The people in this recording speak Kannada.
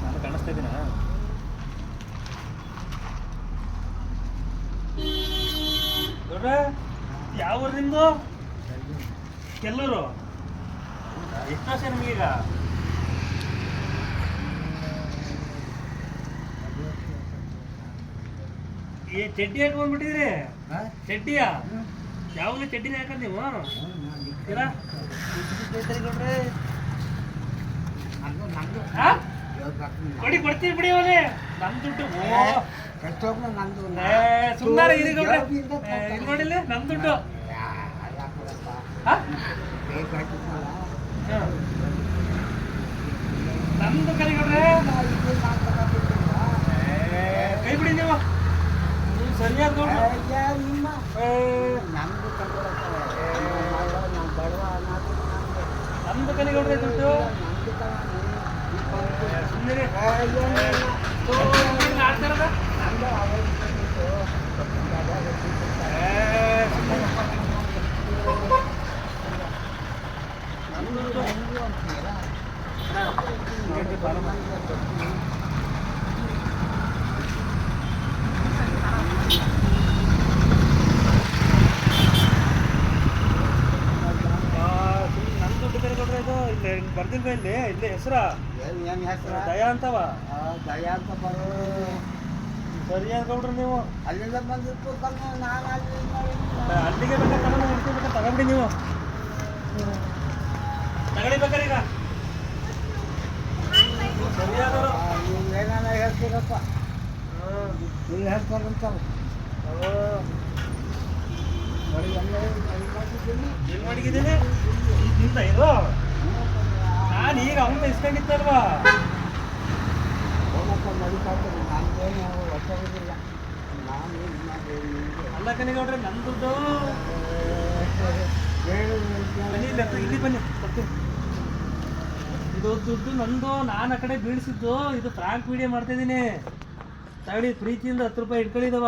ನಾನು ಕಾಣಿಸ್ತಾ ಇದ್ದೀನ ನೋಡ್ರೆ ಯಾವ ಊರು ನಿಮ್ದು ಕೆಲೂರು ಎಷ್ಟು ವರ್ಷ ನಿಮಗೀಗ ಈ ಚಡ್ಡಿ ಹಾಕೊಂಡ್ಬಿಟ್ಟಿದ್ರಿ ಚಡ್ಡಿಯಾ ಯಾವಾಗಲೂ ಚಡ್ಡಿನ ಹಾಕಂಡ್ ನೀವು ಕೊಡಿ ಕೊಡ್ತೀವಿ ಬಿಡಿ ಅವನೇ ನಮ್ ದುಡ್ಡು ಸುಮ್ಮನೆ ಇದು ನೋಡಿಲ್ಲ ನಮ್ ದುಡ್ಡು ನಮ್ದು ಕರಿಗೌಡ್ರೆ ಕೈ ಬಿಡಿ ನೀವು ಸರಿಯಾದ ನಮ್ದು ಕಲಿಗೌಡ್ರೆ ದುಡ್ಡು ಸುಮ್ಮನೆ ಆಡ್ತಾರದ ಬರ್ದಿಲ್ವ ಇಲ್ಲಿ ಇಲ್ಲಿ ಹೆಸರ ದಯಾ ಅಂತವ ದಯಾ ಅಂತ ಬರೋ ಸರಿಯಾದ ಗೌಡ್ರು ನೀವು ಅಲ್ಲಿಂದ ಬಂದಿತ್ತು ನಾನು ಅಲ್ಲಿಗೆ ಬೇಕಾದ್ರೆ ತಗೊಂಡ್ಬಿಡಿ ನೀವು ತಗೊಳ್ಬೇಕಾರೆ ಈಗ ಸರಿಯಾದವರು ನೀವೇನ ಹೇಳ್ತೀರಪ್ಪ ನೀವು ಹೇಳ್ತಾರಂತ ಏನು ಮಾಡಿದ್ದೀನಿ ಇಂತ ಇದು ನಾನು ಈಗ ಅವನ್ನ ಇಸ್ಕೊಂಡಿತ್ತಲ್ವಾ ಅಲ್ಲ ಕನಿಗೌಡ್ರೆ ನನ್ನ ದುಡ್ಡು ಇಲ್ಲಿ ಬನ್ನಿ ಇದು ದುಡ್ಡು ನಂದು ನಾನು ಆ ಕಡೆ ಬೀಳಿಸಿದ್ದು ಇದು ಫ್ರಾಂಕ್ ವಿಡಿಯೋ ಮಾಡ್ತಾ ಇದ್ದೀನಿ ತಗೊಳ್ಳಿ ಪ್ರೀತಿಯಿಂದ 10 ರೂಪಾಯಿ ಇಟ್ಕೊಳ್ಳಿದವ